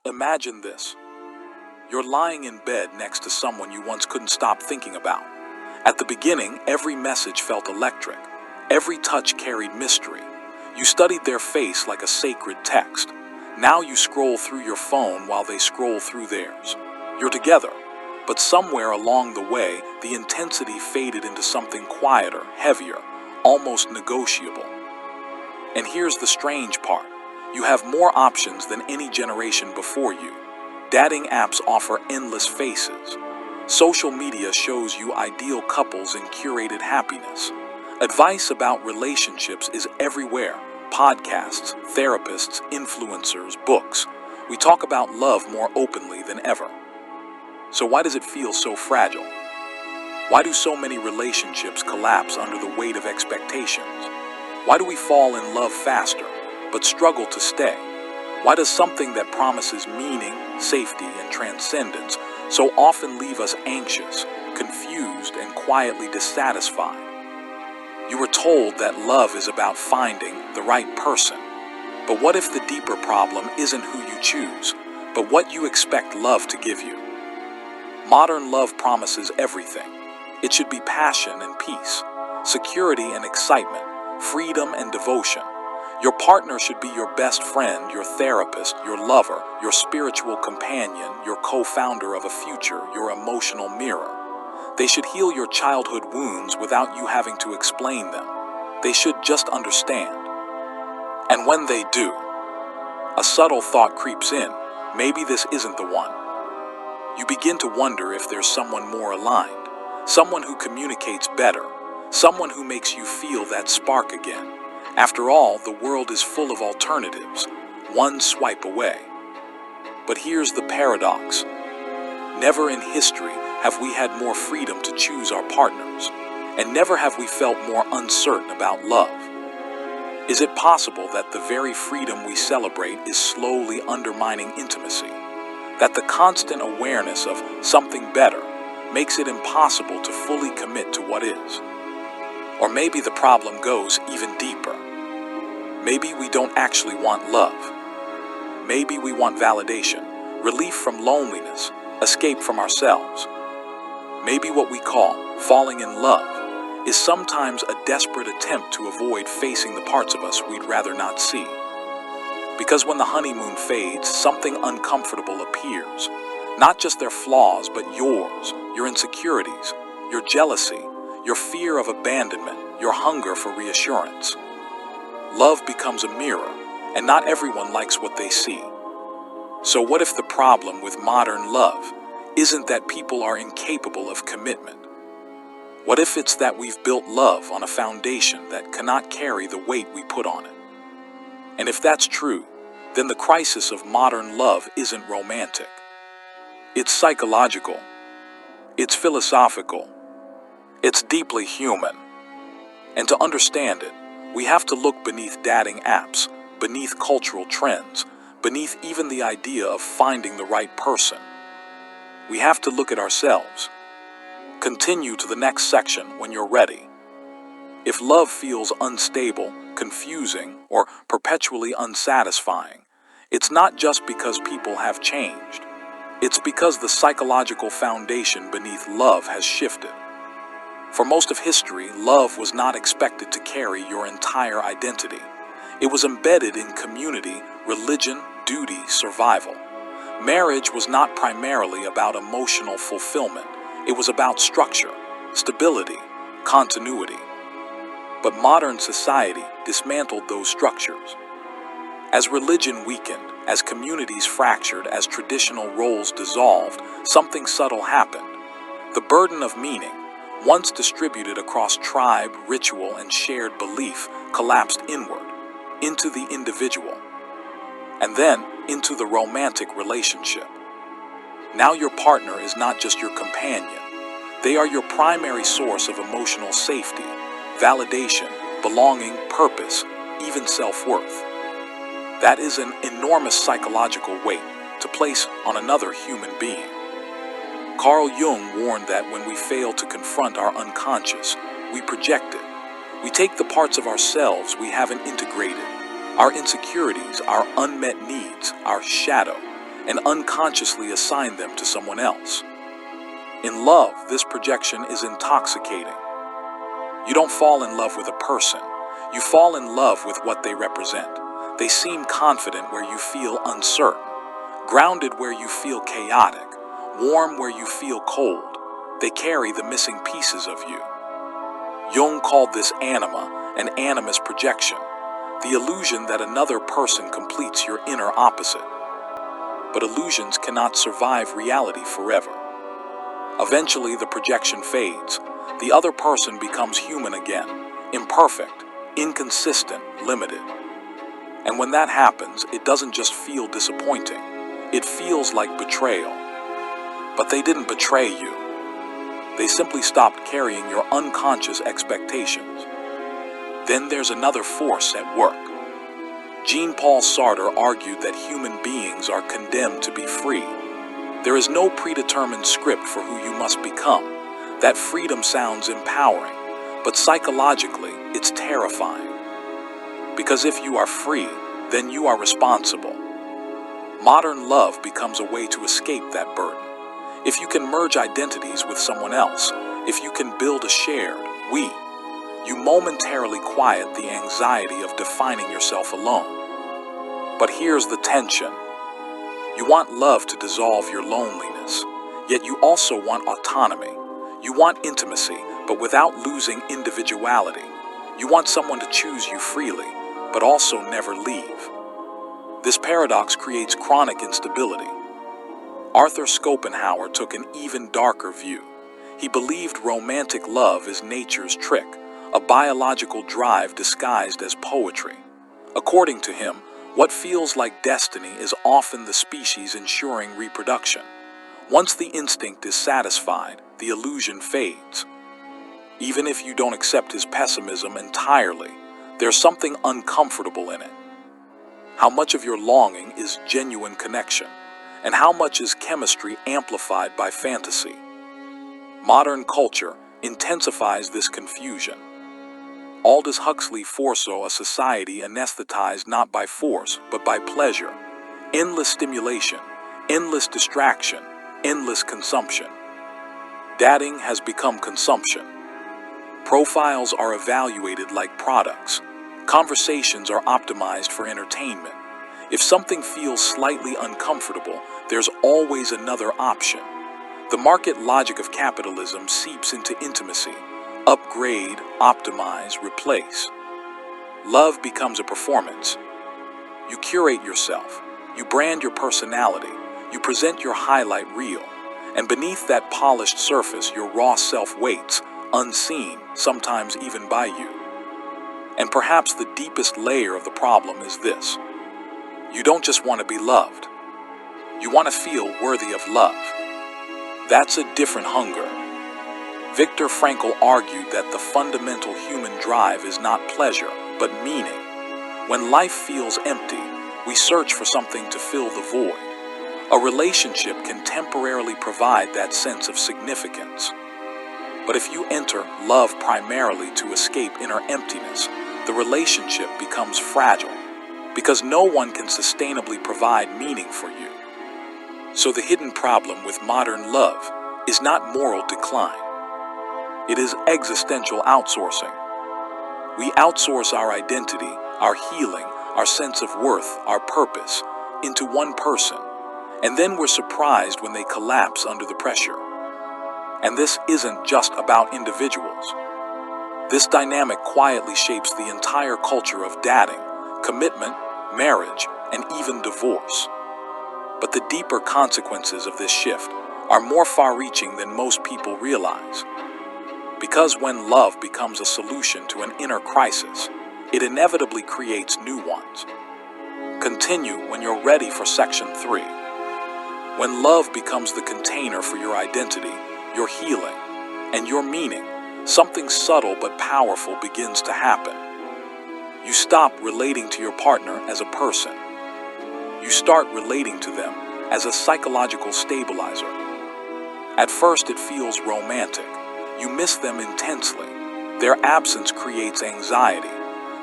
Imagine this. You're lying in bed next to someone you once couldn't stop thinking about. At the beginning, every message felt electric. Every touch carried mystery. You studied their face like a sacred text. Now you scroll through your phone while they scroll through theirs. You're together, but somewhere along the way, the intensity faded into something quieter, heavier, almost negotiable. And here's the strange part. You have more options than any generation before you. Dating apps offer endless faces. Social media shows you ideal couples and curated happiness. Advice about relationships is everywhere. Podcasts, therapists, influencers, books. We talk about love more openly than ever. So why does it feel so fragile? Why do so many relationships collapse under the weight of expectations? Why do we fall in love faster, but struggle to stay? Why does something that promises meaning, safety, and transcendence so often leave us anxious, confused, and quietly dissatisfied? You were told that love is about finding the right person. But what if the deeper problem isn't who you choose, but what you expect love to give you? Modern love promises everything. It should be passion and peace, security and excitement, freedom and devotion. Your partner should be your best friend, your therapist, your lover, your spiritual companion, your co-founder of a future, your emotional mirror. They should heal your childhood wounds without you having to explain them. They should just understand. And when they do, a subtle thought creeps in. Maybe this isn't the one. You begin to wonder if there's someone more aligned, someone who communicates better, someone who makes you feel that spark again. After all, the world is full of alternatives, one swipe away. But here's the paradox. Never in history have we had more freedom to choose our partners, and never have we felt more uncertain about love. Is it possible that the very freedom we celebrate is slowly undermining intimacy? That the constant awareness of something better makes it impossible to fully commit to what is? Or maybe the problem goes even deeper. Maybe we don't actually want love. Maybe we want validation, relief from loneliness, escape from ourselves. Maybe what we call falling in love is sometimes a desperate attempt to avoid facing the parts of us we'd rather not see. Because when the honeymoon fades, something uncomfortable appears. Not just their flaws, but yours, your insecurities, your jealousy, your fear of abandonment, your hunger for reassurance. Love becomes a mirror, and not everyone likes what they see. So what if the problem with modern love isn't that people are incapable of commitment? What if it's that we've built love on a foundation that cannot carry the weight we put on it? And if that's true, then the crisis of modern love isn't romantic. It's psychological. It's philosophical. It's deeply human. And to understand it, we have to look beneath dating apps, beneath cultural trends, beneath even the idea of finding the right person. We have to look at ourselves. Continue to the next section when you're ready. If love feels unstable, confusing, or perpetually unsatisfying, it's not just because people have changed. It's because the psychological foundation beneath love has shifted. For most of history, love was not expected to carry your entire identity. It was embedded in community, religion, duty, survival. Marriage was not primarily about emotional fulfillment. It was about structure, stability, continuity. But modern society dismantled those structures. As religion weakened, as communities fractured, as traditional roles dissolved, something subtle happened. The burden of meaning, once distributed across tribe, ritual, and shared belief, collapsed inward, into the individual, and then into the romantic relationship. Now your partner is not just your companion. They are your primary source of emotional safety, validation, belonging, purpose, even self-worth. That is an enormous psychological weight to place on another human being. Carl Jung warned that when we fail to confront our unconscious, we project it. We take the parts of ourselves we haven't integrated, our insecurities, our unmet needs, our shadow, and unconsciously assign them to someone else. In love, this projection is intoxicating. You don't fall in love with a person. You fall in love with what they represent. They seem confident where you feel uncertain, grounded where you feel chaotic, warm where you feel cold. They carry the missing pieces of you. Jung called this anima, an animus projection, the illusion that another person completes your inner opposite. But illusions cannot survive reality forever. Eventually, the projection fades. The other person becomes human again, imperfect, inconsistent, limited. And when that happens, it doesn't just feel disappointing. It feels like betrayal. But they didn't betray you. They simply stopped carrying your unconscious expectations. Then there's another force at work. Jean-Paul Sartre argued that human beings are condemned to be free. There is no predetermined script for who you must become. That freedom sounds empowering, but psychologically, it's terrifying. Because if you are free, then you are responsible. Modern love becomes a way to escape that burden. If you can merge identities with someone else, if you can build a shared we, you momentarily quiet the anxiety of defining yourself alone. But here's the tension. You want love to dissolve your loneliness, yet you also want autonomy. You want intimacy, but without losing individuality. You want someone to choose you freely, but also never leave. This paradox creates chronic instability. Arthur Schopenhauer took an even darker view. He believed romantic love is nature's trick, a biological drive disguised as poetry. According to him, what feels like destiny is often the species ensuring reproduction. Once the instinct is satisfied, the illusion fades. Even if you don't accept his pessimism entirely, there's something uncomfortable in it. How much of your longing is genuine connection, and how much is chemistry amplified by fantasy? Modern culture intensifies this confusion. Aldous Huxley foresaw a society anesthetized not by force, but by pleasure. Endless stimulation, endless distraction, endless consumption. Dating has become consumption. Profiles are evaluated like products. Conversations are optimized for entertainment. If something feels slightly uncomfortable, there's always another option. The market logic of capitalism seeps into intimacy. Upgrade, optimize, replace. Love becomes a performance. You curate yourself. You brand your personality. You present your highlight reel. And beneath that polished surface, your raw self waits, unseen, sometimes even by you. And perhaps the deepest layer of the problem is this. You don't just want to be loved. You want to feel worthy of love. That's a different hunger. Viktor Frankl argued that the fundamental human drive is not pleasure, but meaning. When life feels empty, we search for something to fill the void. A relationship can temporarily provide that sense of significance. But if you enter love primarily to escape inner emptiness, the relationship becomes fragile, because no one can sustainably provide meaning for you. So the hidden problem with modern love is not moral decline. It is existential outsourcing. We outsource our identity, our healing, our sense of worth, our purpose, into one person, and then we're surprised when they collapse under the pressure. And this isn't just about individuals. This dynamic quietly shapes the entire culture of dating, commitment, marriage, and even divorce. But the deeper consequences of this shift are more far-reaching than most people realize. Because when love becomes a solution to an inner crisis, it inevitably creates new ones. Continue when you're ready for Section 3. When love becomes the container for your identity, your healing, and your meaning, something subtle but powerful begins to happen. You stop relating to your partner as a person. You start relating to them as a psychological stabilizer. At first it feels romantic. You miss them intensely. Their absence creates anxiety.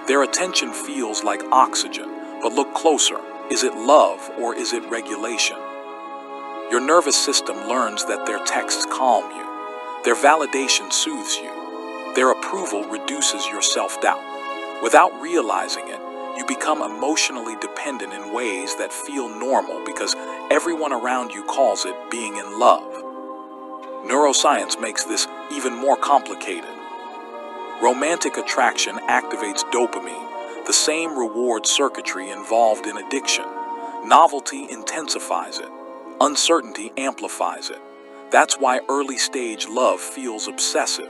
Their attention feels like oxygen. But look closer. Is it love or is it regulation? Your nervous system learns that their texts calm you, their validation soothes you, their approval reduces your self-doubt. Without realizing it, you become emotionally dependent in ways that feel normal because everyone around you calls it being in love. Neuroscience makes this even more complicated. Romantic attraction activates dopamine, the same reward circuitry involved in addiction. Novelty intensifies it. Uncertainty amplifies it. That's why early-stage love feels obsessive.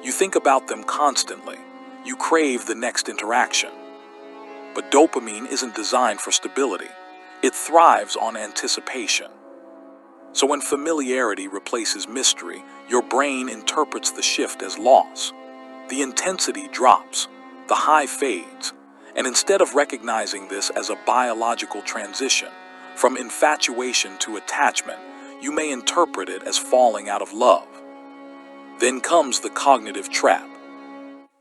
You think about them constantly. You crave the next interaction. But dopamine isn't designed for stability. It thrives on anticipation. So when familiarity replaces mystery, your brain interprets the shift as loss. The intensity drops, the high fades, and instead of recognizing this as a biological transition, from infatuation to attachment, you may interpret it as falling out of love. Then comes the cognitive trap.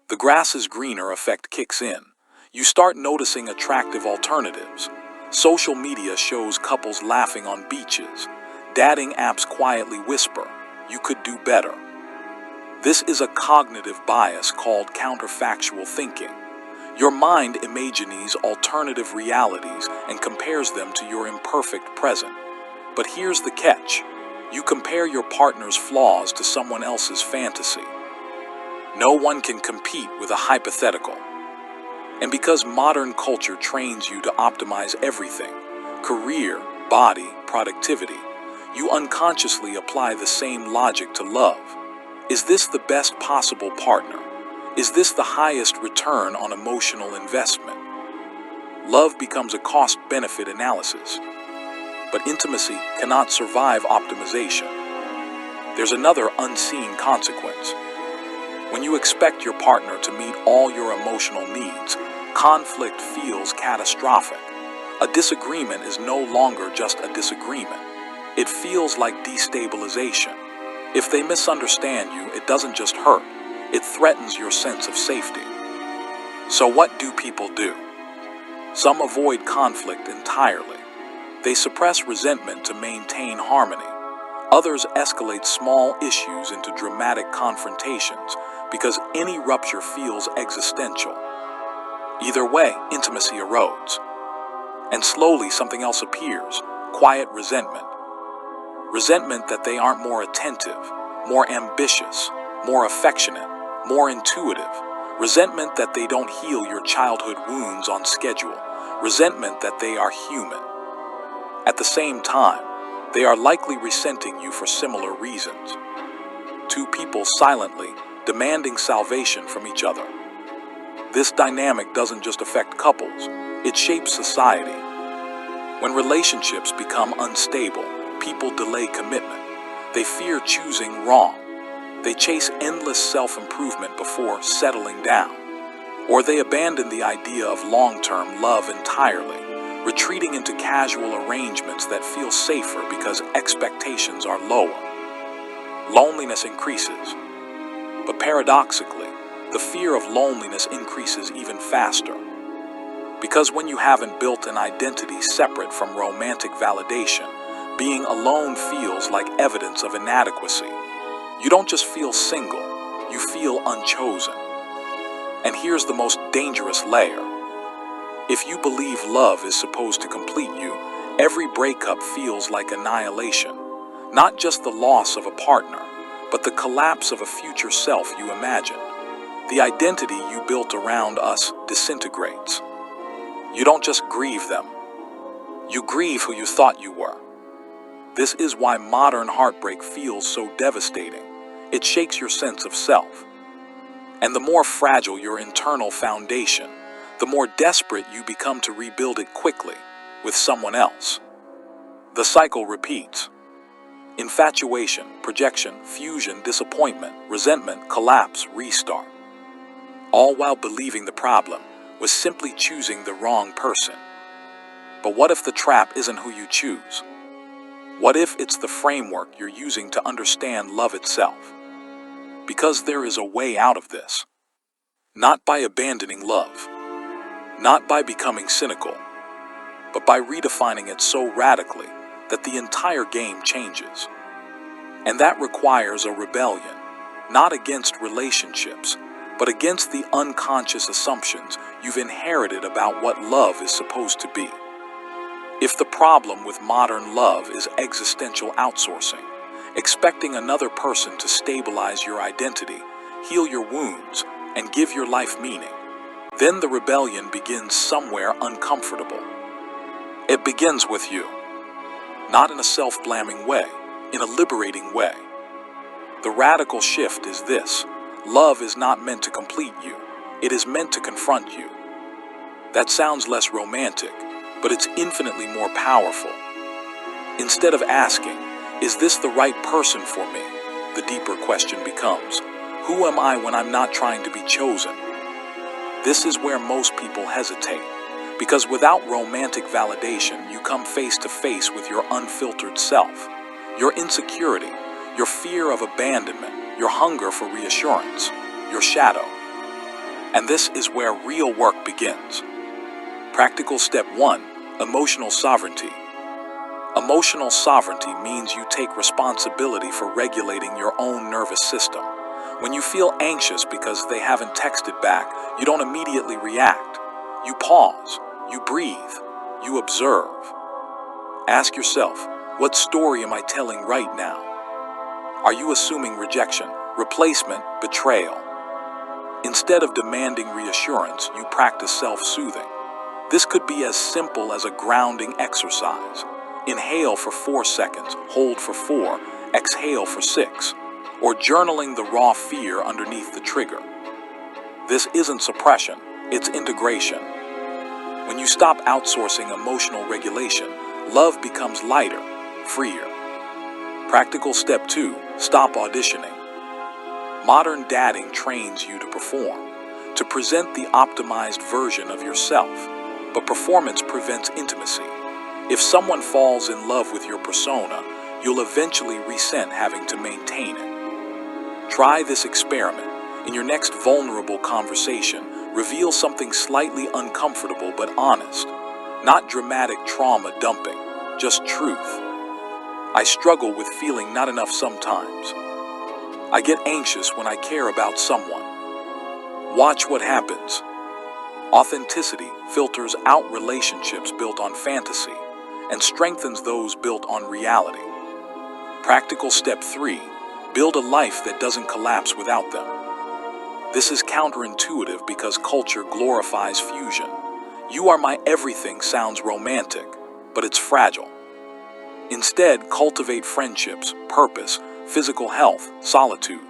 The grass is greener effect kicks in. You start noticing attractive alternatives. Social media shows couples laughing on beaches. Dating apps quietly whisper, "You could do better." This is a cognitive bias called counterfactual thinking. Your mind imagines alternative realities and compares them to your imperfect present. But here's the catch. You compare your partner's flaws to someone else's fantasy. No one can compete with a hypothetical. And because modern culture trains you to optimize everything, career, body, productivity, you unconsciously apply the same logic to love. Is this the best possible partner? Is this the highest return on emotional investment? Love becomes a cost-benefit analysis. But intimacy cannot survive optimization. There's another unseen consequence. When you expect your partner to meet all your emotional needs, conflict feels catastrophic. A disagreement is no longer just a disagreement. It feels like destabilization. If they misunderstand you, it doesn't just hurt, it threatens your sense of safety. So what do people do? Some avoid conflict entirely. They suppress resentment to maintain harmony. Others escalate small issues into dramatic confrontations because any rupture feels existential. Either way, intimacy erodes. And slowly something else appears, quiet resentment. Resentment that they aren't more attentive, more ambitious, more affectionate, more intuitive. Resentment that they don't heal your childhood wounds on schedule. Resentment that they are human. At the same time, they are likely resenting you for similar reasons. Two people silently demanding salvation from each other. This dynamic doesn't just affect couples, it shapes society. When relationships become unstable, people delay commitment. They fear choosing wrong. They chase endless self-improvement before settling down. Or they abandon the idea of long-term love entirely, retreating into casual arrangements that feel safer because expectations are lower. Loneliness increases. But paradoxically, the fear of loneliness increases even faster. Because when you haven't built an identity separate from romantic validation, being alone feels like evidence of inadequacy. You don't just feel single, you feel unchosen. And here's the most dangerous layer. If you believe love is supposed to complete you, every breakup feels like annihilation. Not just the loss of a partner, but the collapse of a future self you imagined. The identity you built around us disintegrates. You don't just grieve them. You grieve who you thought you were. This is why modern heartbreak feels so devastating. It shakes your sense of self. And the more fragile your internal foundation, the more desperate you become to rebuild it quickly, with someone else. The cycle repeats. Infatuation, projection, fusion, disappointment, resentment, collapse, restart. All while believing the problem was simply choosing the wrong person. But what if the trap isn't who you choose? What if it's the framework you're using to understand love itself? Because there is a way out of this. Not by abandoning love, not by becoming cynical, but by redefining it so radically that the entire game changes. And that requires a rebellion, not against relationships, but against the unconscious assumptions you've inherited about what love is supposed to be. If the problem with modern love is existential outsourcing, expecting another person to stabilize your identity, heal your wounds, and give your life meaning, then the rebellion begins somewhere uncomfortable. It begins with you, not in a self-blaming way, in a liberating way. The radical shift is this: love is not meant to complete you, it is meant to confront you. That sounds less romantic, but it's infinitely more powerful. Instead of asking, "Is this the right person for me?" the deeper question becomes, "Who am I when I'm not trying to be chosen?" This is where most people hesitate, because without romantic validation, you come face to face with your unfiltered self, your insecurity, your fear of abandonment, your hunger for reassurance, your shadow. And this is where real work begins. Practical step 1, emotional sovereignty. Emotional sovereignty means you take responsibility for regulating your own nervous system. When you feel anxious because they haven't texted back, you don't immediately react. You pause, you breathe, you observe. Ask yourself, what story am I telling right now? Are you assuming rejection, replacement, betrayal? Instead of demanding reassurance, you practice self-soothing. This could be as simple as a grounding exercise. Inhale for 4 seconds, hold for 4, exhale for 6, or journaling the raw fear underneath the trigger. This isn't suppression, it's integration. When you stop outsourcing emotional regulation, love becomes lighter, freer. Practical step 2, stop auditioning. Modern dating trains you to perform, to present the optimized version of yourself, but performance prevents intimacy. If someone falls in love with your persona, you'll eventually resent having to maintain it. Try this experiment. In your next vulnerable conversation, reveal something slightly uncomfortable but honest. Not dramatic trauma dumping, just truth. I struggle with feeling not enough sometimes. I get anxious when I care about someone. Watch what happens. Authenticity filters out relationships built on fantasy and strengthens those built on reality. Practical step 3, build a life that doesn't collapse without them. This is counterintuitive because culture glorifies fusion. You are my everything sounds romantic, but it's fragile. Instead, cultivate friendships, purpose, physical health, solitude.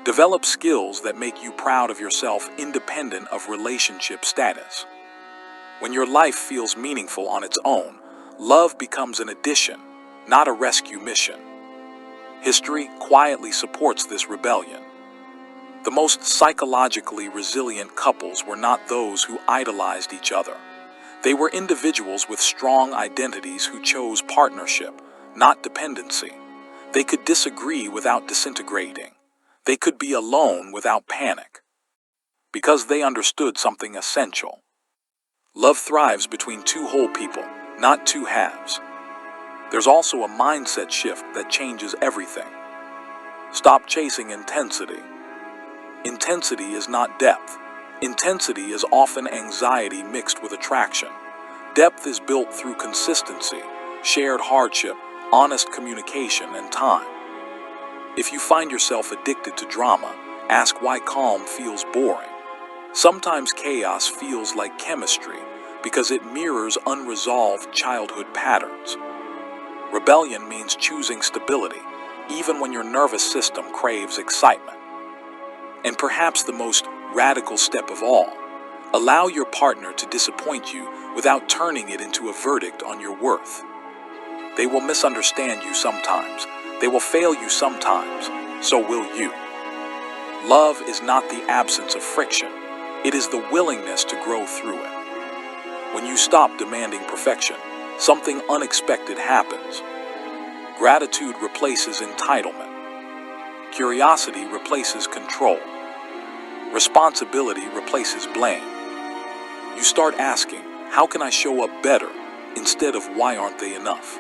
Develop skills that make you proud of yourself independent of relationship status. When your life feels meaningful on its own, love becomes an addition, not a rescue mission. History quietly supports this rebellion. The most psychologically resilient couples were not those who idolized each other. They were individuals with strong identities who chose partnership, not dependency. They could disagree without disintegrating. They could be alone without panic. Because they understood something essential. Love thrives between two whole people, not two halves. There's also a mindset shift that changes everything. Stop chasing intensity. Intensity is not depth. Intensity is often anxiety mixed with attraction. Depth is built through consistency, shared hardship, honest communication, and time. If you find yourself addicted to drama, ask why calm feels boring. Sometimes chaos feels like chemistry because it mirrors unresolved childhood patterns. Rebellion means choosing stability, even when your nervous system craves excitement. And perhaps the most radical step of all, allow your partner to disappoint you without turning it into a verdict on your worth. They will misunderstand you sometimes. They will fail you sometimes. So will you. Love is not the absence of friction. It is the willingness to grow through it. When you stop demanding perfection, something unexpected happens. Gratitude replaces entitlement. Curiosity replaces control. Responsibility replaces blame. You start asking, how can I show up better, instead of why aren't they enough?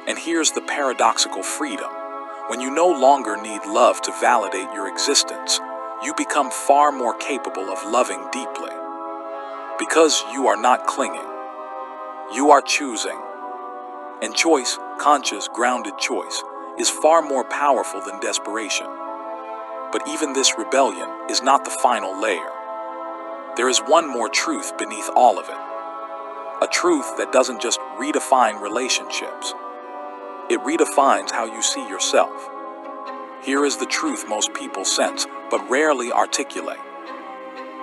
And here's the paradoxical freedom. When you no longer need love to validate your existence, you become far more capable of loving deeply. Because you are not clinging, you are choosing. And choice, conscious, grounded choice, is far more powerful than desperation. But even this rebellion is not the final layer. There is one more truth beneath all of it. A truth that doesn't just redefine relationships. It redefines how you see yourself. Here is the truth most people sense, but rarely articulate.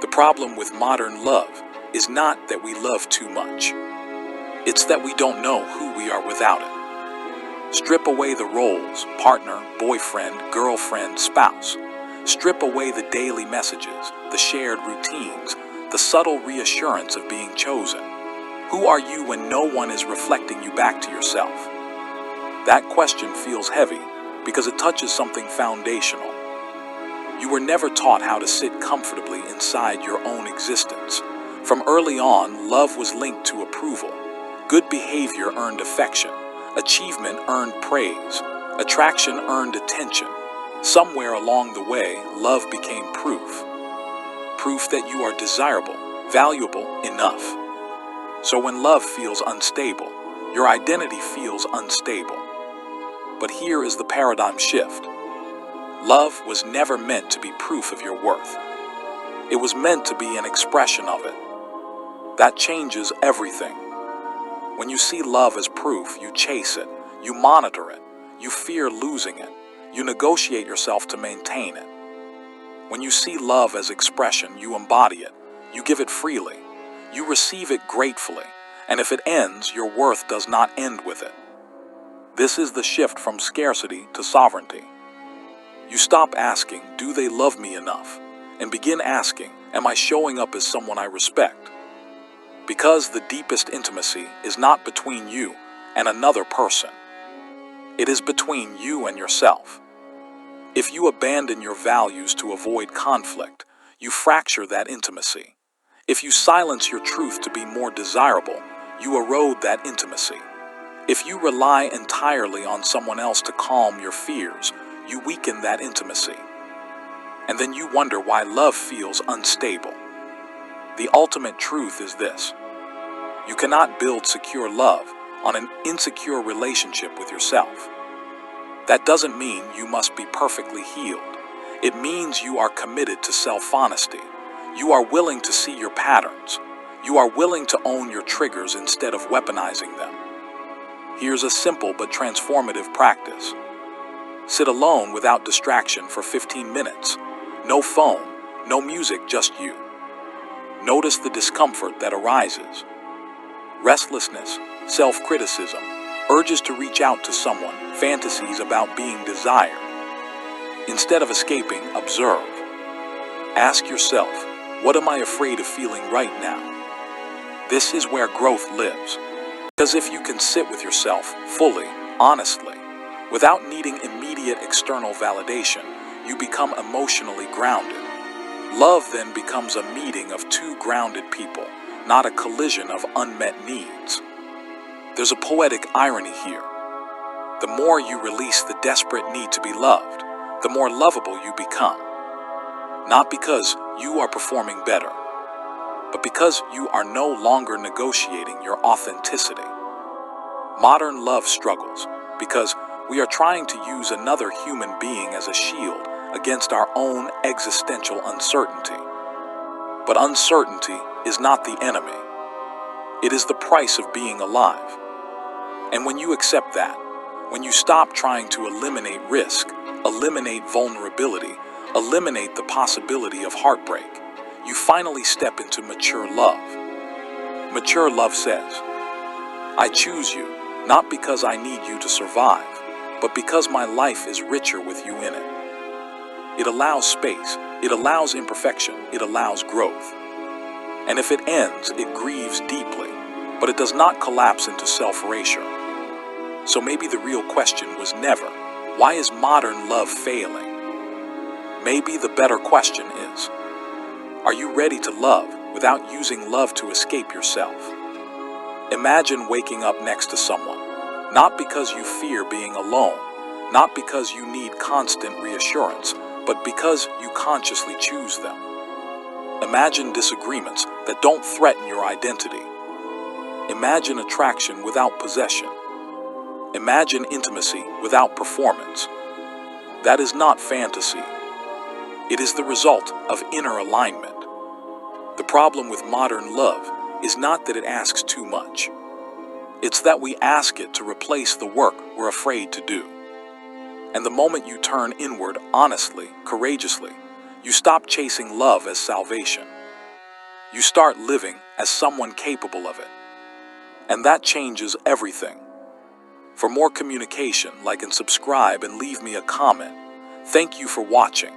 The problem with modern love is not that we love too much. It's that we don't know who we are without it. Strip away the roles, partner, boyfriend, girlfriend, spouse. Strip away the daily messages, the shared routines, the subtle reassurance of being chosen. Who are you when no one is reflecting you back to yourself? That question feels heavy because it touches something foundational. You were never taught how to sit comfortably inside your own existence. From early on, love was linked to approval. Good behavior earned affection. Achievement earned praise. Attraction earned attention. Somewhere along the way, love became proof. Proof that you are desirable, valuable, enough. So when love feels unstable, your identity feels unstable. But here is the paradigm shift. Love was never meant to be proof of your worth. It was meant to be an expression of it. That changes everything. When you see love as proof, you chase it, you monitor it, you fear losing it, you negotiate yourself to maintain it. When you see love as expression, you embody it, you give it freely, you receive it gratefully, and if it ends, your worth does not end with it. This is the shift from scarcity to sovereignty. You stop asking, do they love me enough? And begin asking, am I showing up as someone I respect? Because the deepest intimacy is not between you and another person. It is between you and yourself. If you abandon your values to avoid conflict, you fracture that intimacy. If you silence your truth to be more desirable, you erode that intimacy. If you rely entirely on someone else to calm your fears, you weaken that intimacy. And then you wonder why love feels unstable. The ultimate truth is this. You cannot build secure love on an insecure relationship with yourself. That doesn't mean you must be perfectly healed. It means you are committed to self-honesty. You are willing to see your patterns. You are willing to own your triggers instead of weaponizing them. Here's a simple but transformative practice. Sit alone without distraction for 15 minutes. No phone, no music, just you. Notice the discomfort that arises. Restlessness, self-criticism, urges to reach out to someone, fantasies about being desired. Instead of escaping, observe. Ask yourself, what am I afraid of feeling right now? This is where growth lives. Because if you can sit with yourself fully, honestly, without needing immediate external validation, you become emotionally grounded. Love then becomes a meeting of two grounded people, not a collision of unmet needs. There's a poetic irony here. The more you release the desperate need to be loved, the more lovable you become. Not because you are performing better, but because you are no longer negotiating your authenticity. Modern love struggles because we are trying to use another human being as a shield against our own existential uncertainty. But uncertainty is not the enemy. It is the price of being alive. And when you accept that, when you stop trying to eliminate risk, eliminate vulnerability, eliminate the possibility of heartbreak, you finally step into mature love. Mature love says, I choose you, not because I need you to survive, but because my life is richer with you in it. It allows space, it allows imperfection, it allows growth. And if it ends, it grieves deeply, but it does not collapse into self-erasure. So maybe the real question was never, why is modern love failing? Maybe the better question is, are you ready to love without using love to escape yourself? Imagine waking up next to someone. Not because you fear being alone, not because you need constant reassurance, but because you consciously choose them. Imagine disagreements that don't threaten your identity. Imagine attraction without possession. Imagine intimacy without performance. That is not fantasy. It is the result of inner alignment. The problem with modern love is not that it asks too much. It's that we ask it to replace the work we're afraid to do. And the moment you turn inward honestly, courageously, you stop chasing love as salvation. You start living as someone capable of it. And that changes everything. For more communication, like and subscribe and leave me a comment. Thank you for watching.